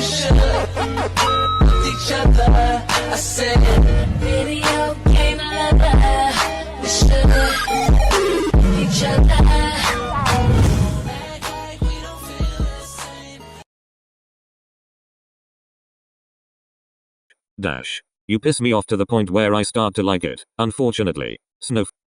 we should with each other. I said, video game lover. We should with each other. Dash. You piss me off to the point where I start to like it, unfortunately.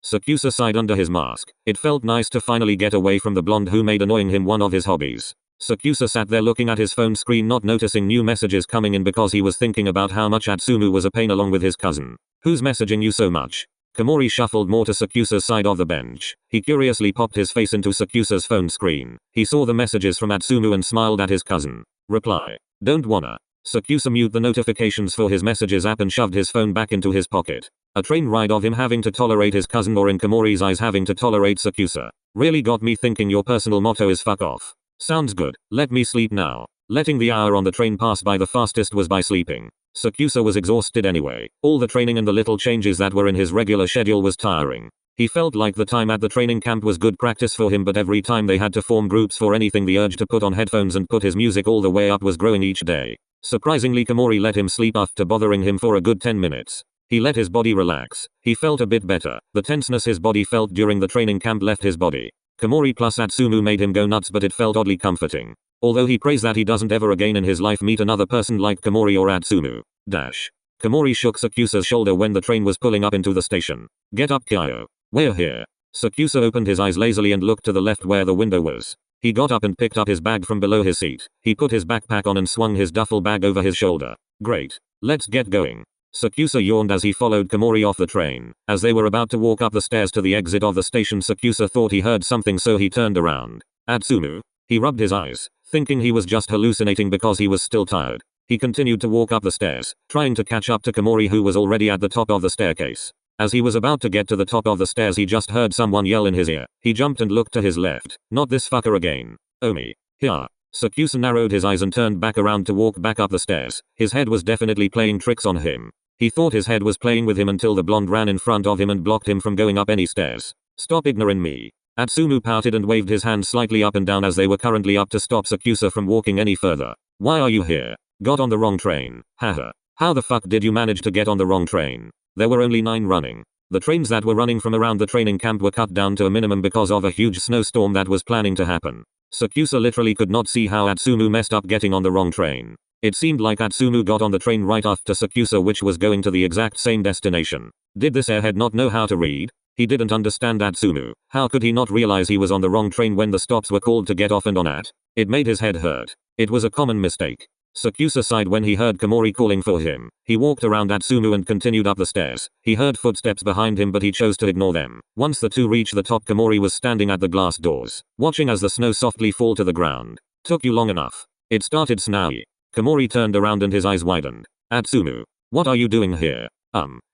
Sakusa sighed under his mask. It felt nice to finally get away from the blonde who made annoying him one of his hobbies. Sakusa sat there looking at his phone screen, not noticing new messages coming in because he was thinking about how much Atsumu was a pain along with his cousin. Who's messaging you so much? Komori shuffled more to Sakusa's side of the bench. He curiously popped his face into Sakusa's phone screen. He saw the messages from Atsumu and smiled at his cousin. Reply. Don't wanna. Sakusa muted the notifications for his messages app and shoved his phone back into his pocket. A train ride of him having to tolerate his cousin, or in Komori's eyes having to tolerate Sakusa, really got me thinking your personal motto is fuck off. Sounds good, let me sleep now. Letting the hour on the train pass by the fastest was by sleeping. Sakusa was exhausted anyway. All the training and the little changes that were in his regular schedule was tiring. He felt like the time at the training camp was good practice for him, but every time they had to form groups for anything, the urge to put on headphones and put his music all the way up was growing each day. Surprisingly, Komori let him sleep after bothering him for a good 10 minutes. He let his body relax. He felt a bit better. The tenseness his body felt during the training camp left his body. Komori plus Atsumu made him go nuts, but it felt oddly comforting. Although he prays that he doesn't ever again in his life meet another person like Komori or Atsumu. Dash. Komori shook Sakusa's shoulder when the train was pulling up into the station. Get up, Kyo. We're here. Sakusa opened his eyes lazily and looked to the left where the window was. He got up and picked up his bag from below his seat. He put his backpack on and swung his duffel bag over his shoulder. Great. Let's get going. Sakusa yawned as he followed Komori off the train. As they were about to walk up the stairs to the exit of the station, Sakusa thought he heard something, so he turned around. Atsumu? He rubbed his eyes, thinking he was just hallucinating because he was still tired. He continued to walk up the stairs, trying to catch up to Komori, who was already at the top of the staircase. As he was about to get to the top of the stairs, he just heard someone yell in his ear. He jumped and looked to his left. Not this fucker again. Omi. Here. Sakusa narrowed his eyes and turned back around to walk back up the stairs. His head was definitely playing tricks on him. He thought his head was playing with him until the blonde ran in front of him and blocked him from going up any stairs. Stop ignoring me. Atsumu pouted and waved his hand slightly up and down as they were currently up to stop Sakusa from walking any further. Why are you here? Got on the wrong train. Haha. How the fuck did you manage to get on the wrong train? There were only 9 running. The trains that were running from around the training camp were cut down to a minimum because of a huge snowstorm that was planning to happen. Sakusa literally could not see how Atsumu messed up getting on the wrong train. It seemed like Atsumu got on the train right after Sakusa, which was going to the exact same destination. Did this airhead not know how to read? He didn't understand Atsumu. How could he not realize he was on the wrong train when the stops were called to get off and on at? It made his head hurt. It was a common mistake. Sakusa sighed when he heard Komori calling for him. He walked around Atsumu and continued up the stairs. He heard footsteps behind him, but he chose to ignore them. Once the two reached the top, Komori was standing at the glass doors, watching as the snow softly fall to the ground. Took you long enough. It started snowing. Komori turned around and his eyes widened. Atsumu. What are you doing here?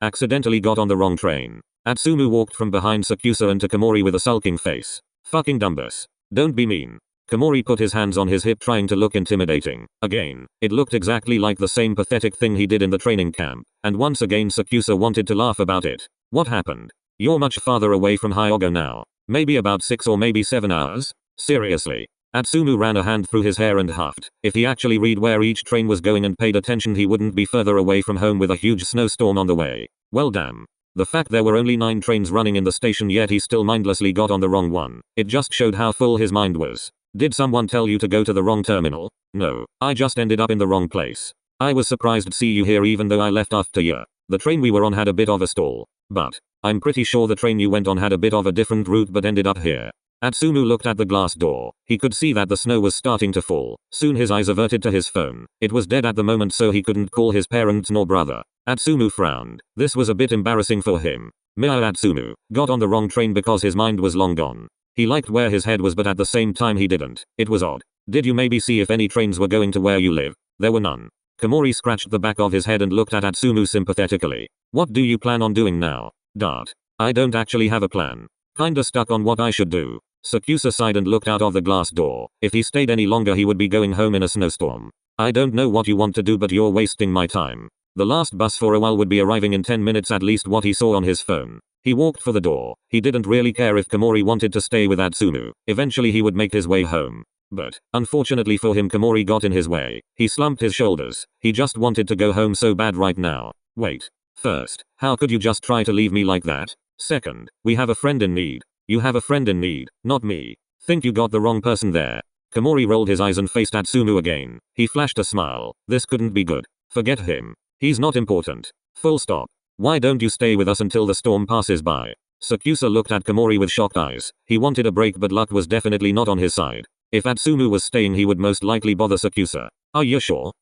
Accidentally got on the wrong train. Atsumu walked from behind Sakusa and to Komori with a sulking face. Fucking dumbus. Don't be mean. Komori put his hands on his hip, trying to look intimidating. Again, it looked exactly like the same pathetic thing he did in the training camp. And once again Sakusa wanted to laugh about it. What happened? You're much farther away from Hyogo now. Maybe about 6 or maybe 7 hours? Seriously. Atsumu ran a hand through his hair and huffed. If he actually read where each train was going and paid attention, he wouldn't be further away from home with a huge snowstorm on the way. Well damn. The fact there were only 9 trains running in the station, yet he still mindlessly got on the wrong one. It just showed how full his mind was. Did someone tell you to go to the wrong terminal? No. I just ended up in the wrong place. I was surprised to see you here even though I left after you. The train we were on had a bit of a stall. But I'm pretty sure the train you went on had a bit of a different route but ended up here. Atsumu looked at the glass door. He could see that the snow was starting to fall. Soon his eyes averted to his phone. It was dead at the moment, so he couldn't call his parents nor brother. Atsumu frowned. This was a bit embarrassing for him. Meow. Atsumu got on the wrong train because his mind was long gone. He liked where his head was, but at the same time he didn't. It was odd. Did you maybe see if any trains were going to where you live? There were none. Komori scratched the back of his head and looked at Atsumu sympathetically. What do you plan on doing now? Dart. I don't actually have a plan. Kinda stuck on what I should do. Sakusa sighed and looked out of the glass door. If he stayed any longer he would be going home in a snowstorm. I don't know what you want to do, but you're wasting my time. The last bus for a while would be arriving in 10 minutes, at least what he saw on his phone. He walked for the door. He didn't really care if Komori wanted to stay with Atsumu. Eventually he would make his way home. But, unfortunately for him, Komori got in his way. He slumped his shoulders. He just wanted to go home so bad right now. Wait. First, how could you just try to leave me like that? Second, we have a friend in need. You have a friend in need, not me. Think you got the wrong person there. Komori rolled his eyes and faced Atsumu again. He flashed a smile. This couldn't be good. Forget him. He's not important. Full stop. Why don't you stay with us until the storm passes by? Sakusa looked at Komori with shocked eyes. He wanted a break, but luck was definitely not on his side. If Atsumu was staying, he would most likely bother Sakusa. Are you sure?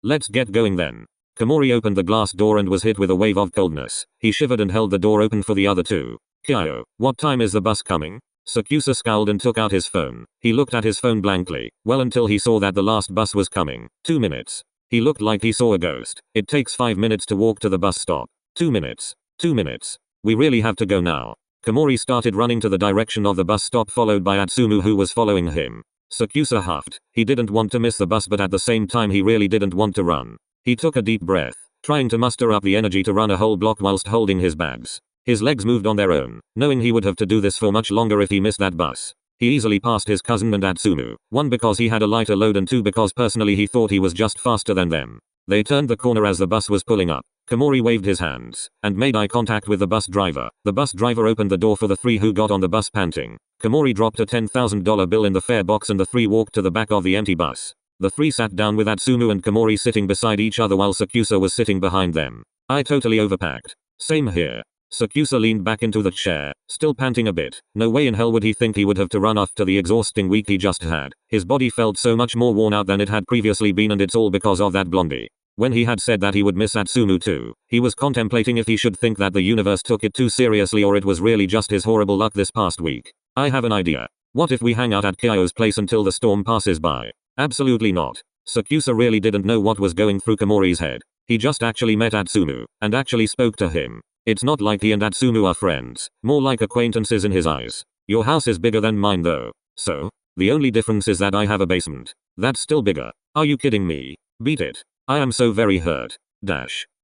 Let's get going then. Komori opened the glass door and was hit with a wave of coldness. He shivered and held the door open for the other two. Kyo, what time is the bus coming? Sakusa scowled and took out his phone. He looked at his phone blankly. Well, until he saw that the last bus was coming. 2 minutes. He looked like he saw a ghost. It takes 5 minutes to walk to the bus stop. 2 minutes. 2 minutes. We really have to go now. Komori started running to the direction of the bus stop, followed by Atsumu, who was following him. Sakusa huffed. He didn't want to miss the bus, but at the same time he really didn't want to run. He took a deep breath, trying to muster up the energy to run a whole block whilst holding his bags. His legs moved on their own, knowing he would have to do this for much longer if he missed that bus. He easily passed his cousin and Atsumu, 1 because he had a lighter load and 2 because personally he thought he was just faster than them. They turned the corner as the bus was pulling up. Komori waved his hands and made eye contact with the bus driver. The bus driver opened the door for the 3 who got on the bus panting. Komori dropped a $10,000 bill in the fare box and the 3 walked to the back of the empty bus. The 3 sat down with Atsumu and Komori sitting beside each other while Sakusa was sitting behind them. I totally overpacked. Same here. Sakusa leaned back into the chair, still panting a bit. No way in hell would he think he would have to run after the exhausting week he just had. His body felt so much more worn out than it had previously been, and it's all because of that blondie. When he had said that he would miss Atsumu too, he was contemplating if he should think that the universe took it too seriously or it was really just his horrible luck this past week. I have an idea. What if we hang out at Kyo's place until the storm passes by? Absolutely not. Sakusa really didn't know what was going through Komori's head. He just actually met Atsumu, and actually spoke to him. It's not like he and Atsumu are friends, more like acquaintances in his eyes. Your house is bigger than mine though. So? The only difference is that I have a basement. That's still bigger. Are you kidding me? Beat it. I am so very hurt.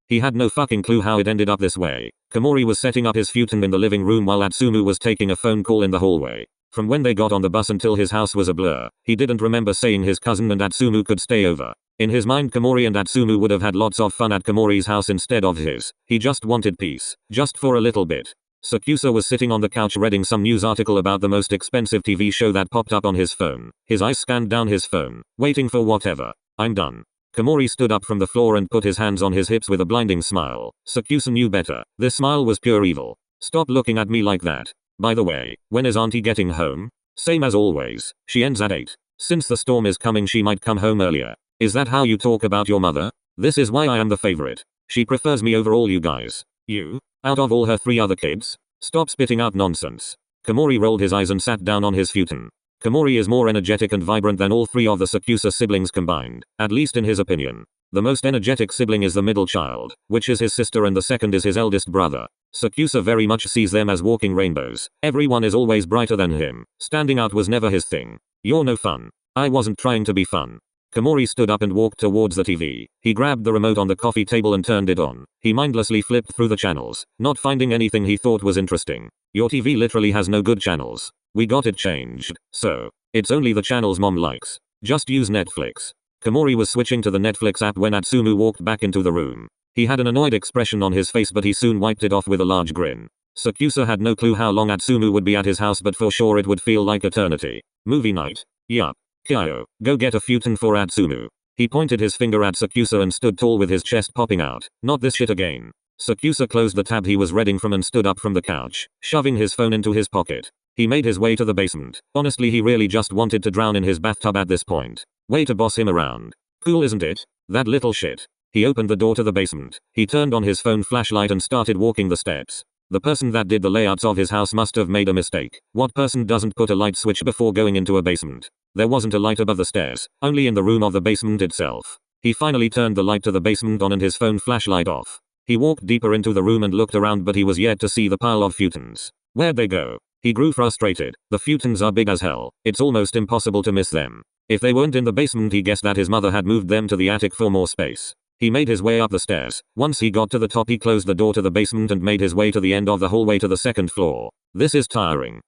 He had no fucking clue how it ended up this way. Komori was setting up his futon in the living room while Atsumu was taking a phone call in the hallway. From when they got on the bus until his house was a blur, he didn't remember saying his cousin and Atsumu could stay over. In his mind, Komori and Atsumu would have had lots of fun at Komori's house instead of his. He just wanted peace. Just for a little bit. Sakusa was sitting on the couch reading some news article about the most expensive TV show that popped up on his phone. His eyes scanned down his phone, waiting for whatever. I'm done. Komori stood up from the floor and put his hands on his hips with a blinding smile. Sakusa knew better. This smile was pure evil. Stop looking at me like that. By the way, when is Auntie getting home? Same as always. She ends at 8. Since the storm is coming, she might come home earlier. Is that how you talk about your mother? This is why I am the favorite. She prefers me over all you guys. You? Out of all her 3 other kids? Stop spitting out nonsense. Komori rolled his eyes and sat down on his futon. Komori is more energetic and vibrant than all 3 of the Sakusa siblings combined, at least in his opinion. The most energetic sibling is the middle child, which is his sister, and the second is his eldest brother. Sakusa very much sees them as walking rainbows. Everyone is always brighter than him. Standing out was never his thing. You're no fun. I wasn't trying to be fun. Komori stood up and walked towards the TV. He grabbed the remote on the coffee table and turned it on. He mindlessly flipped through the channels, not finding anything he thought was interesting. Your TV literally has no good channels. We got it changed, so it's only the channels mom likes. Just use Netflix. Komori was switching to the Netflix app when Atsumu walked back into the room. He had an annoyed expression on his face, but he soon wiped it off with a large grin. Sakusa had no clue how long Atsumu would be at his house, but for sure it would feel like eternity. Movie night. Yup. Kyo, go get a futon for Atsumu. He pointed his finger at Sakusa and stood tall with his chest popping out. Not this shit again. Sakusa closed the tab he was reading from and stood up from the couch, shoving his phone into his pocket. He made his way to the basement. Honestly, he really just wanted to drown in his bathtub at this point. Way to boss him around. Cool, isn't it? That little shit. He opened the door to the basement. He turned on his phone flashlight and started walking the steps. The person that did the layouts of his house must have made a mistake. What person doesn't put a light switch before going into a basement? There wasn't a light above the stairs, only in the room of the basement itself. He finally turned the light to the basement on and his phone flashlight off. He walked deeper into the room and looked around, but he was yet to see the pile of futons. Where'd they go? He grew frustrated. The futons are big as hell. It's almost impossible to miss them. If they weren't in the basement, he guessed that his mother had moved them to the attic for more space. He made his way up the stairs. Once he got to the top, he closed the door to the basement and made his way to the end of the hallway to the second floor. This is tiring.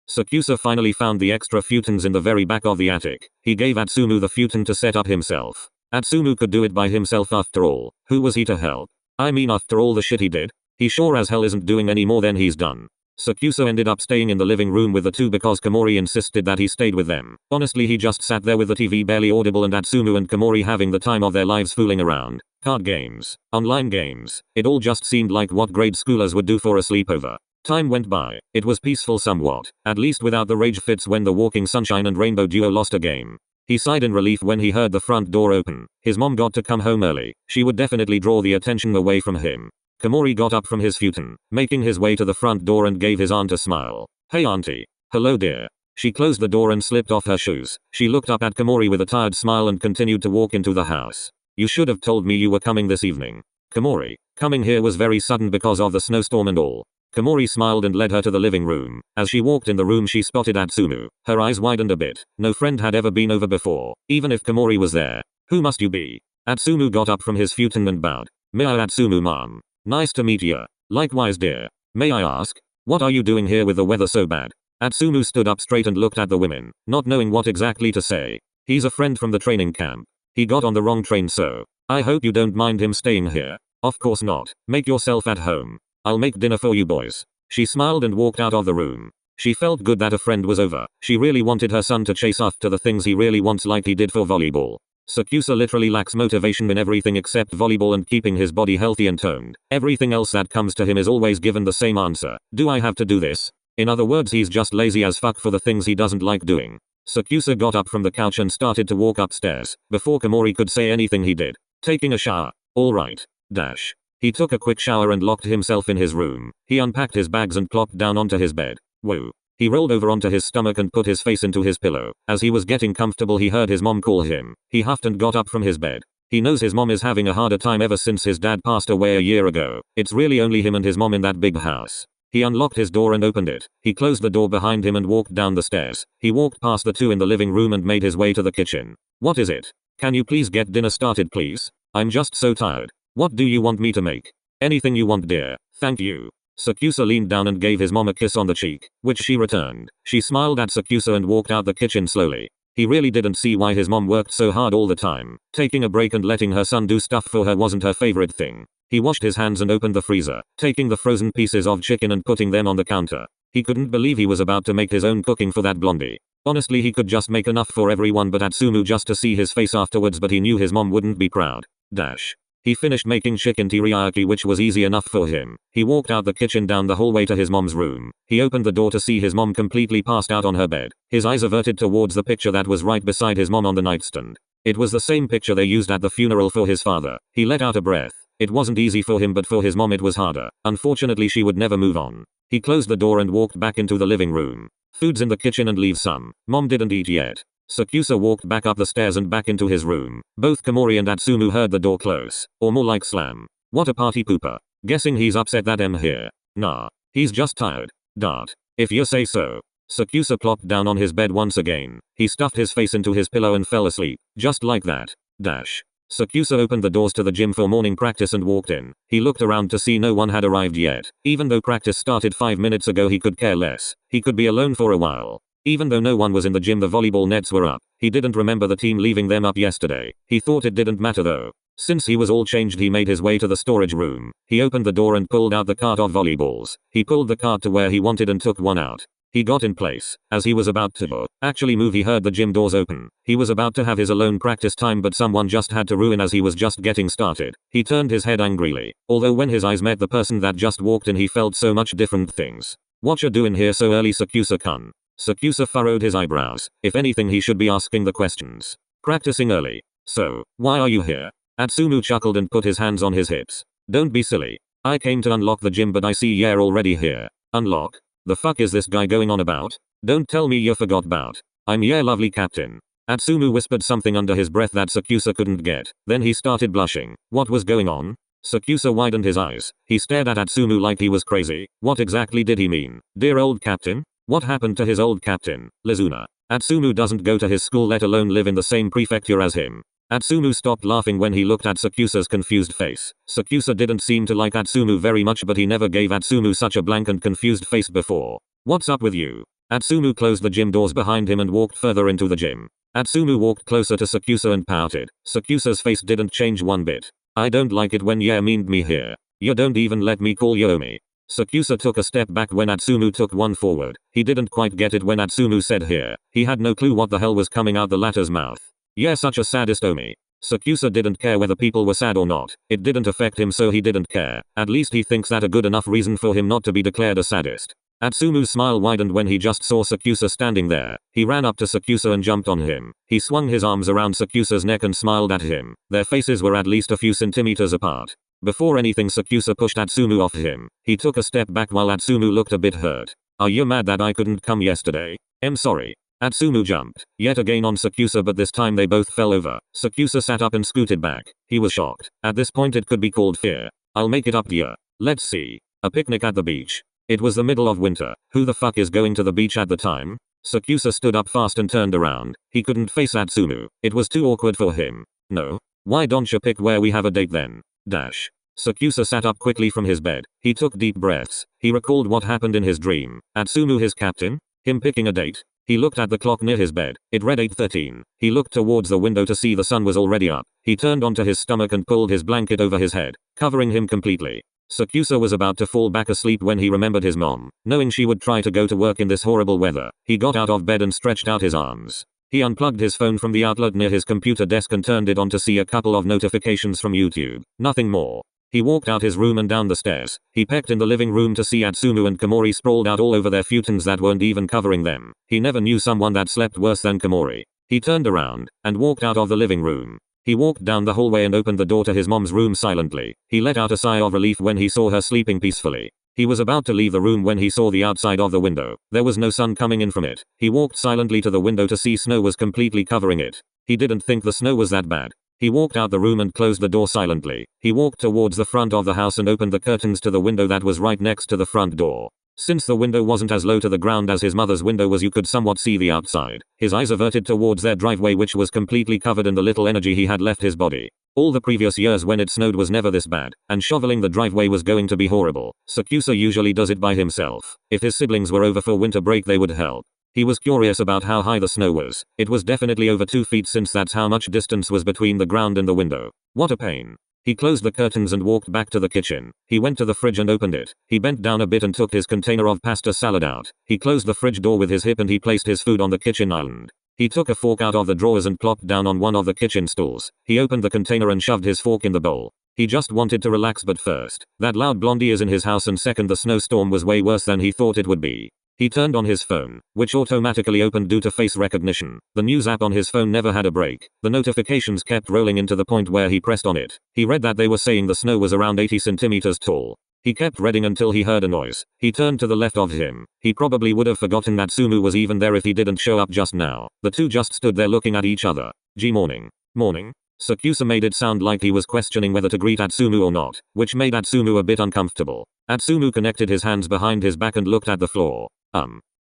Sakusa finally found the extra futons in the very back of the attic. He gave Atsumu the futon to set up himself. Atsumu could do it by himself after all. Who was he to help? I mean, after all the shit he did? He sure as hell isn't doing any more than he's done. Sakusa ended up staying in the living room with the two because Komori insisted that he stayed with them. Honestly, he just sat there with the TV barely audible and Atsumu and Komori having the time of their lives fooling around. Card games. Online games. It all just seemed like what grade schoolers would do for a sleepover. Time went by. It was peaceful somewhat, at least without the rage fits when the Walking Sunshine and Rainbow duo lost a game. He sighed in relief when he heard the front door open. His mom got to come home early. She would definitely draw the attention away from him. Komori got up from his futon, making his way to the front door and gave his aunt a smile. Hey auntie. Hello dear. She closed the door and slipped off her shoes. She looked up at Komori with a tired smile and continued to walk into the house. You should have told me you were coming this evening. Komori. Coming here was very sudden because of the snowstorm and all. Komori smiled and led her to the living room. As she walked in the room she spotted Atsumu. Her eyes widened a bit. No friend had ever been over before, even if Komori was there. Who must you be? Atsumu got up from his futon and bowed. Mia Atsumu ma'am. Nice to meet ya. Likewise dear. May I ask, what are you doing here with the weather so bad? Atsumu stood up straight and looked at the women, not knowing what exactly to say. He's a friend from the training camp. He got on the wrong train so. I hope you don't mind him staying here. Of course not. Make yourself at home. I'll make dinner for you boys. She smiled and walked out of the room. She felt good that a friend was over. She really wanted her son to chase after the things he really wants like he did for volleyball. Sakusa literally lacks motivation in everything except volleyball and keeping his body healthy and toned. Everything else that comes to him is always given the same answer. Do I have to do this? In other words, he's just lazy as fuck for the things he doesn't like doing. Sakusa got up from the couch and started to walk upstairs. Before Komori could say anything he did. Taking a shower. Alright. Dash. He took a quick shower and locked himself in his room. He unpacked his bags and plopped down onto his bed. Whoa. He rolled over onto his stomach and put his face into his pillow. As he was getting comfortable he heard his mom call him. He huffed and got up from his bed. He knows his mom is having a harder time ever since his dad passed away a year ago. It's really only him and his mom in that big house. He unlocked his door and opened it. He closed the door behind him and walked down the stairs. He walked past the two in the living room and made his way to the kitchen. What is it? Can you please get dinner started please? I'm just so tired. What do you want me to make? Anything you want dear. Thank you. Sakusa leaned down and gave his mom a kiss on the cheek, which she returned. She smiled at Sakusa and walked out the kitchen slowly. He really didn't see why his mom worked so hard all the time. Taking a break and letting her son do stuff for her wasn't her favorite thing. He washed his hands and opened the freezer, taking the frozen pieces of chicken and putting them on the counter. He couldn't believe he was about to make his own cooking for that blondie. Honestly, he could just make enough for everyone but Atsumu just to see his face afterwards, but he knew his mom wouldn't be proud. Dash. He finished making chicken teriyaki, which was easy enough for him. He walked out the kitchen down the hallway to his mom's room. He opened the door to see his mom completely passed out on her bed. His eyes averted towards the picture that was right beside his mom on the nightstand. It was the same picture they used at the funeral for his father. He let out a breath. It wasn't easy for him, but for his mom it was harder. Unfortunately, she would never move on. He closed the door and walked back into the living room. Food's in the kitchen and leave some. Mom didn't eat yet. Sakusa walked back up the stairs and back into his room. Both Komori and Atsumu heard the door close, or more like slam. What a party pooper. Guessing he's upset that I'm here. Nah. He's just tired. Dart. If you say so. Sakusa plopped down on his bed once again. He stuffed his face into his pillow and fell asleep. Just like that. Dash. Sakusa opened the doors to the gym for morning practice and walked in. He looked around to see no one had arrived yet. Even though practice started 5 minutes ago, he could care less. He could be alone for a while. Even though no one was in the gym, the volleyball nets were up. He didn't remember the team leaving them up yesterday. He thought it didn't matter though. Since he was all changed, he made his way to the storage room. He opened the door and pulled out the cart of volleyballs. He pulled the cart to where he wanted and took one out. He got in place. As he was about to actually move, he heard the gym doors open. He was about to have his alone practice time, but someone just had to ruin as he was just getting started. He turned his head angrily. Although when his eyes met the person that just walked in, he felt so much different things. What you doing here so early, Sakusa-kun? Sakusa furrowed his eyebrows. If anything, he should be asking the questions. Practicing early. So, why are you here? Atsumu chuckled and put his hands on his hips. Don't be silly. I came to unlock the gym, but I see you're already here. Unlock? The fuck is this guy going on about? Don't tell me you forgot about. I'm your lovely captain. Atsumu whispered something under his breath that Sakusa couldn't get. Then he started blushing. What was going on? Sakusa widened his eyes. He stared at Atsumu like he was crazy. What exactly did he mean? Dear old captain? What happened to his old captain, Lizuna? Atsumu doesn't go to his school, let alone live in the same prefecture as him. Atsumu stopped laughing when he looked at Sakusa's confused face. Sakusa didn't seem to like Atsumu very much, but he never gave Atsumu such a blank and confused face before. What's up with you? Atsumu closed the gym doors behind him and walked further into the gym. Atsumu walked closer to Sakusa and pouted. Sakusa's face didn't change one bit. I don't like it when you mean me here. You don't even let me call you Omi. Sakusa took a step back when Atsumu took one forward. He didn't quite get it when Atsumu said here. He had no clue what the hell was coming out the latter's mouth. Yeah, such a sadist Omi. Sakusa didn't care whether people were sad or not. It didn't affect him, so he didn't care. At least he thinks that a good enough reason for him not to be declared a sadist. Atsumu's smile widened when he just saw Sakusa standing there. He ran up to Sakusa and jumped on him. He swung his arms around Sakusa's neck and smiled at him. Their faces were at least a few centimeters apart. Before anything, Sakusa pushed Atsumu off him. He took a step back while Atsumu looked a bit hurt. Are you mad that I couldn't come yesterday? I'm sorry. Atsumu jumped, yet again on Sakusa, but this time they both fell over. Sakusa sat up and scooted back. He was shocked. At this point it could be called fear. I'll make it up to you. Let's see. A picnic at the beach. It was the middle of winter. Who the fuck is going to the beach at the time? Sakusa stood up fast and turned around. He couldn't face Atsumu. It was too awkward for him. No. Why don't you pick where we have a date then? Sakusa sat up quickly from his bed. He took deep breaths. He recalled what happened in his dream. Atsumu his captain? Him picking a date? He looked at the clock near his bed. It read 8:13. He looked towards the window to see the sun was already up. He turned onto his stomach and pulled his blanket over his head, covering him completely. Sakusa was about to fall back asleep when he remembered his mom. Knowing she would try to go to work in this horrible weather, he got out of bed and stretched out his arms. He unplugged his phone from the outlet near his computer desk and turned it on to see a couple of notifications from YouTube. Nothing more. He walked out his room and down the stairs. He peeked in the living room to see Atsumu and Komori sprawled out all over their futons that weren't even covering them. He never knew someone that slept worse than Komori. He turned around and walked out of the living room. He walked down the hallway and opened the door to his mom's room silently. He let out a sigh of relief when he saw her sleeping peacefully. He was about to leave the room when he saw the outside of the window. There was no sun coming in from it. He walked silently to the window to see snow was completely covering it. He didn't think the snow was that bad. He walked out the room and closed the door silently. He walked towards the front of the house and opened the curtains to the window that was right next to the front door. Since the window wasn't as low to the ground as his mother's window was, you could somewhat see the outside. His eyes averted towards their driveway, which was completely covered in the little energy he had left his body. All the previous years when it snowed was never this bad, and shoveling the driveway was going to be horrible. Sakusa usually does it by himself. If his siblings were over for winter break, they would help. He was curious about how high the snow was. It was definitely over 2 feet, since that's how much distance was between the ground and the window. What a pain. He closed the curtains and walked back to the kitchen. He went to the fridge and opened it. He bent down a bit and took his container of pasta salad out. He closed the fridge door with his hip and he placed his food on the kitchen island. He took a fork out of the drawers and plopped down on one of the kitchen stools. He opened the container and shoved his fork in the bowl. He just wanted to relax, but first, that loud blondie is in his house, and second, the snowstorm was way worse than he thought it would be. He turned on his phone, which automatically opened due to face recognition. The news app on his phone never had a break. The notifications kept rolling in to the point where he pressed on it. He read that they were saying the snow was around 80 centimeters tall. He kept reading until he heard a noise. He turned to the left of him. He probably would have forgotten that Sumu was even there if he didn't show up just now. The two just stood there looking at each other. Morning. Morning? Sakusa made it sound like he was questioning whether to greet Atsumu or not, which made Atsumu a bit uncomfortable. Atsumu connected his hands behind his back and looked at the floor.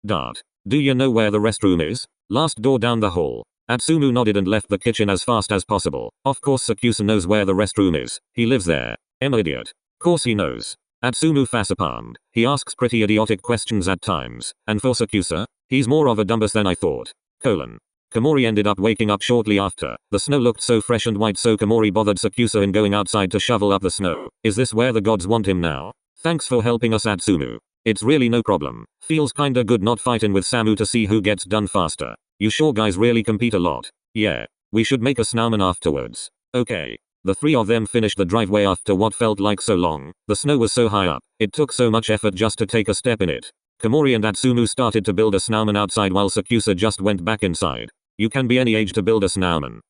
Dart. Do you know where the restroom is? Last door down the hall. Atsumu nodded and left the kitchen as fast as possible. Of course Sakusa knows where the restroom is. He lives there. Idiot. Course he knows. Atsumu facepalmed. He asks pretty idiotic questions at times. And for Sakusa, he's more of a dumbass than I thought. Komori ended up waking up shortly after. The snow looked so fresh and white, so Komori bothered Sakusa in going outside to shovel up the snow. Is this where the gods want him now? Thanks for helping us, Atsumu. It's really no problem. Feels kinda good not fighting with Samu to see who gets done faster. You sure guys really compete a lot? Yeah. We should make a snowman afterwards. Okay. The three of them finished the driveway after what felt like so long. The snow was so high up. It took so much effort just to take a step in it. Komori and Atsumu started to build a snowman outside while Sakusa just went back inside. You can be any age to build a snowman.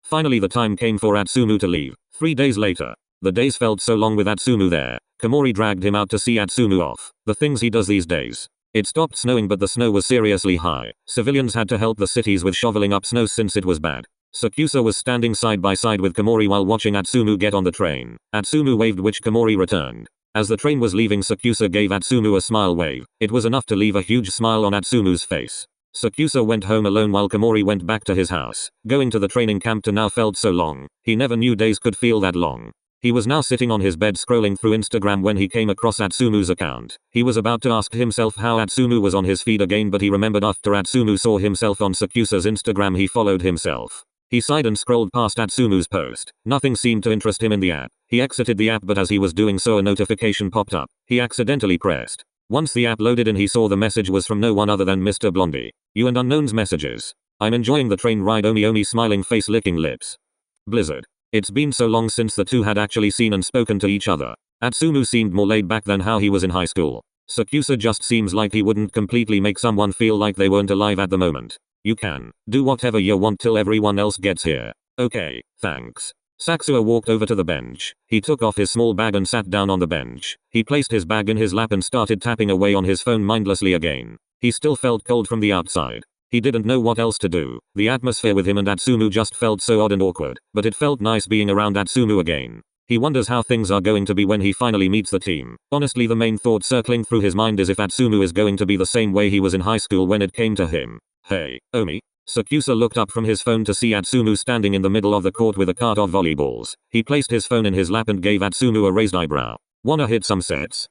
Finally the time came for Atsumu to leave. 3 days later. The days felt so long with Atsumu there. Komori dragged him out to see Atsumu off. The things he does these days. It stopped snowing, but the snow was seriously high. Civilians had to help the cities with shoveling up snow since it was bad. Sakusa was standing side by side with Komori while watching Atsumu get on the train. Atsumu waved, which Komori returned. As the train was leaving, Sakusa gave Atsumu a smile wave. It was enough to leave a huge smile on Atsumu's face. Sakusa went home alone while Komori went back to his house. Going to the training camp to now felt so long. He never knew days could feel that long. He was now sitting on his bed scrolling through Instagram when he came across Atsumu's account. He was about to ask himself how Atsumu was on his feed again, but he remembered after Atsumu saw himself on Sakusa's Instagram he followed himself. He sighed and scrolled past Atsumu's post. Nothing seemed to interest him in the app. He exited the app, but as he was doing so a notification popped up. He accidentally pressed. Once the app loaded in, he saw the message was from no one other than Mr. Blondie. You and unknown's messages. I'm enjoying the train ride, Omi smiling face licking lips. Blizzard. It's been so long since the two had actually seen and spoken to each other. Atsumu seemed more laid back than how he was in high school. Sakusa just seems like he wouldn't completely make someone feel like they weren't alive at the moment. You can do whatever you want till everyone else gets here. Okay, thanks. Sakusa walked over to the bench. He took off his small bag and sat down on the bench. He placed his bag in his lap and started tapping away on his phone mindlessly again. He still felt cold from the outside. He didn't know what else to do. The atmosphere with him and Atsumu just felt so odd and awkward, but it felt nice being around Atsumu again. He wonders how things are going to be when he finally meets the team. Honestly, the main thought circling through his mind is if Atsumu is going to be the same way he was in high school when it came to him. Hey, Omi. Sakusa looked up from his phone to see Atsumu standing in the middle of the court with a cart of volleyballs. He placed his phone in his lap and gave Atsumu a raised eyebrow. Wanna hit some sets?